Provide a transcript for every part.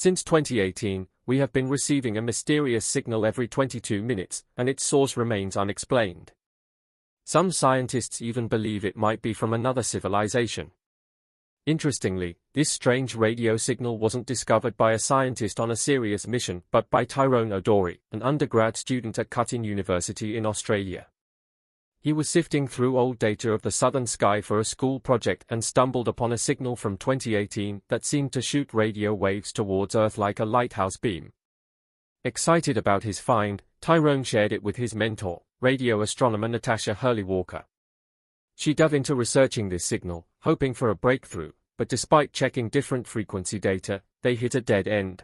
Since 2018, we have been receiving a mysterious signal every 22 minutes, and its source remains unexplained. Some scientists even believe it might be from another civilization. Interestingly, this strange radio signal wasn't discovered by a scientist on a serious mission but by Tyrone O'Dory, an undergrad student at Curtin University in Australia. He was sifting through old data of the southern sky for a school project and stumbled upon a signal from 2018 that seemed to shoot radio waves towards Earth like a lighthouse beam. Excited about his find, Tyrone shared it with his mentor, radio astronomer Natasha Hurley-Walker. She dove into researching this signal, hoping for a breakthrough, but despite checking different frequency data, they hit a dead end.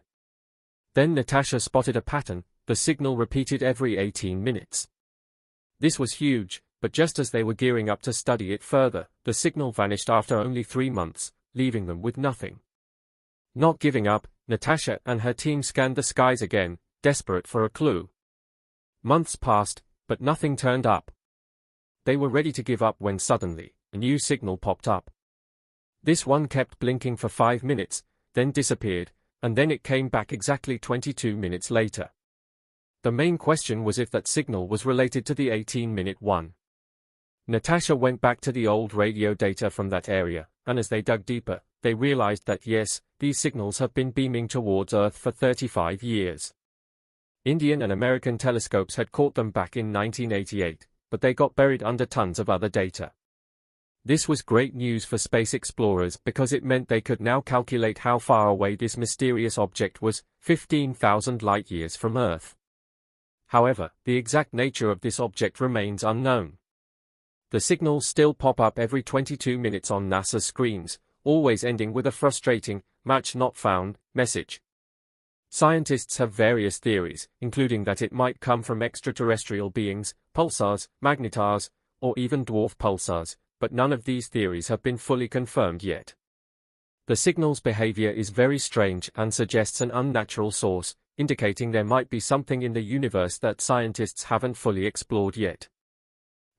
Then Natasha spotted a pattern: the signal repeated every 18 minutes. This was huge, but just as they were gearing up to study it further, the signal vanished after only 3 months, leaving them with nothing. Not giving up, Natasha and her team scanned the skies again, desperate for a clue. Months passed, but nothing turned up. They were ready to give up when suddenly, a new signal popped up. This one kept blinking for 5 minutes, then disappeared, and then it came back exactly 22 minutes later. The main question was if that signal was related to the 18-minute one. Natasha went back to the old radio data from that area, and as they dug deeper, they realized that yes, these signals have been beaming towards Earth for 35 years. Indian and American telescopes had caught them back in 1988, but they got buried under tons of other data. This was great news for space explorers because it meant they could now calculate how far away this mysterious object was, 15,000 light-years from Earth. However, the exact nature of this object remains unknown. The signals still pop up every 22 minutes on NASA's screens, always ending with a frustrating, "match not found" message. Scientists have various theories, including that it might come from extraterrestrial beings, pulsars, magnetars, or even dwarf pulsars, but none of these theories have been fully confirmed yet. The signal's behavior is very strange and suggests an unnatural source, indicating there might be something in the universe that scientists haven't fully explored yet.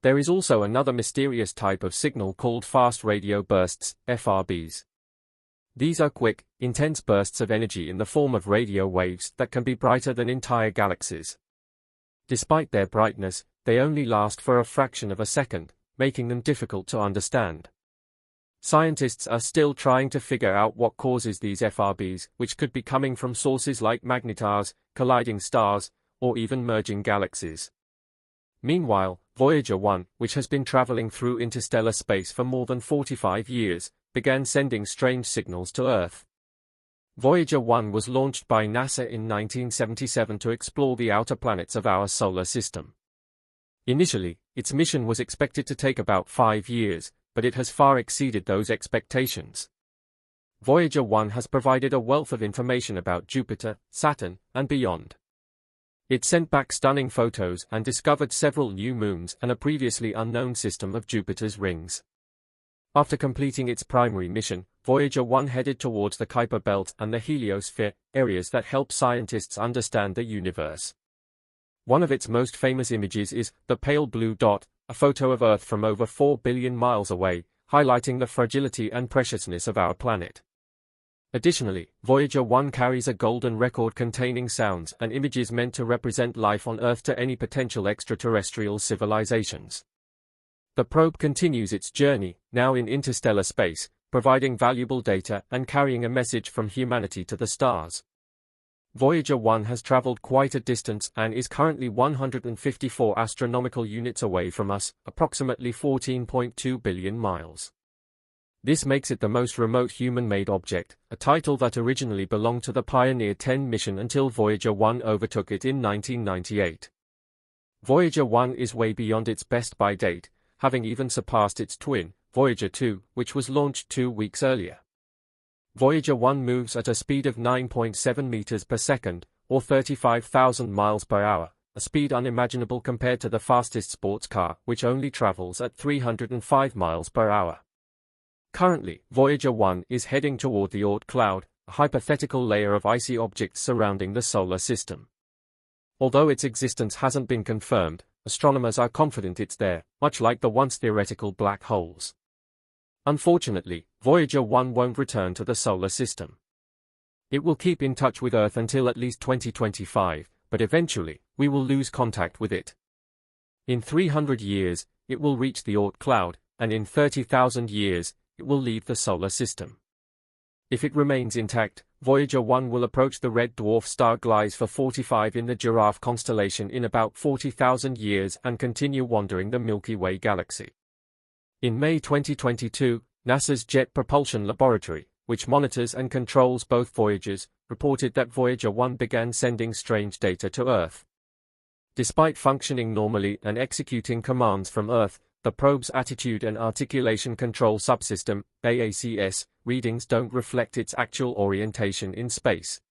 There is also another mysterious type of signal called fast radio bursts, FRBs. These are quick, intense bursts of energy in the form of radio waves that can be brighter than entire galaxies. Despite their brightness, they only last for a fraction of a second, making them difficult to understand. Scientists are still trying to figure out what causes these FRBs, which could be coming from sources like magnetars, colliding stars, or even merging galaxies. Meanwhile, Voyager 1, which has been traveling through interstellar space for more than 45 years, began sending strange signals to Earth. Voyager 1 was launched by NASA in 1977 to explore the outer planets of our solar system. Initially, its mission was expected to take about 5 years, but it has far exceeded those expectations. Voyager 1 has provided a wealth of information about Jupiter, Saturn, and beyond. It sent back stunning photos and discovered several new moons and a previously unknown system of Jupiter's rings. After completing its primary mission, Voyager 1 headed towards the Kuiper Belt and the heliosphere, areas that help scientists understand the universe. One of its most famous images is the pale blue dot, a photo of Earth from over 4 billion miles away, highlighting the fragility and preciousness of our planet. Additionally, Voyager 1 carries a golden record containing sounds and images meant to represent life on Earth to any potential extraterrestrial civilizations. The probe continues its journey, now in interstellar space, providing valuable data and carrying a message from humanity to the stars. Voyager 1 has traveled quite a distance and is currently 154 astronomical units away from us, approximately 14.2 billion miles. This makes it the most remote human-made object, a title that originally belonged to the Pioneer 10 mission until Voyager 1 overtook it in 1998. Voyager 1 is way beyond its best-by date, having even surpassed its twin, Voyager 2, which was launched 2 weeks earlier. Voyager 1 moves at a speed of 9.7 meters per second, or 35,000 miles per hour, a speed unimaginable compared to the fastest sports car, which only travels at 305 miles per hour. Currently, Voyager 1 is heading toward the Oort cloud, a hypothetical layer of icy objects surrounding the solar system. Although its existence hasn't been confirmed, astronomers are confident it's there, much like the once theoretical black holes. Unfortunately, Voyager 1 won't return to the solar system. It will keep in touch with Earth until at least 2025, but eventually, we will lose contact with it. In 300 years, it will reach the Oort cloud, and in 30,000 years, it will leave the solar system. If it remains intact, Voyager 1 will approach the red dwarf star Gliese 45 in the Giraffe constellation in about 40,000 years and continue wandering the Milky Way galaxy. In May 2022, NASA's Jet Propulsion Laboratory, which monitors and controls both Voyagers, reported that Voyager 1 began sending strange data to Earth. Despite functioning normally and executing commands from Earth, the probe's Attitude and Articulation Control Subsystem, AACS, readings don't reflect its actual orientation in space.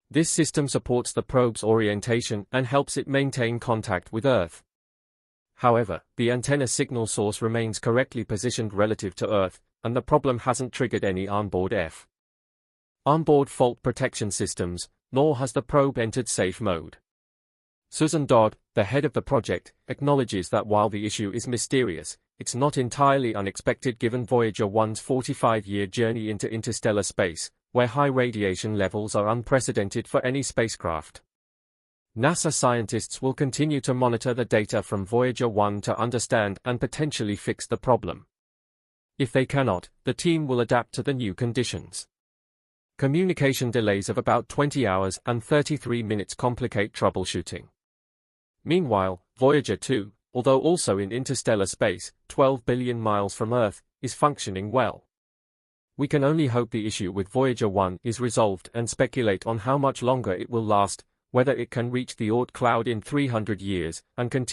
This system supports the probe's orientation and helps it maintain contact with Earth. However, the antenna signal source remains correctly positioned relative to Earth, and the problem hasn't triggered any onboard onboard fault protection systems, nor has the probe entered safe mode. Susan Dodd, the head of the project, acknowledges that while the issue is mysterious, it's not entirely unexpected given Voyager 1's 45-year journey into interstellar space, where high radiation levels are unprecedented for any spacecraft. NASA scientists will continue to monitor the data from Voyager 1 to understand and potentially fix the problem. If they cannot, the team will adapt to the new conditions. Communication delays of about 20 hours and 33 minutes complicate troubleshooting. Meanwhile, Voyager 2, although also in interstellar space, 12 billion miles from Earth, is functioning well. We can only hope the issue with Voyager 1 is resolved and speculate on how much longer it will last, whether it can reach the Oort cloud in 300 years, and continue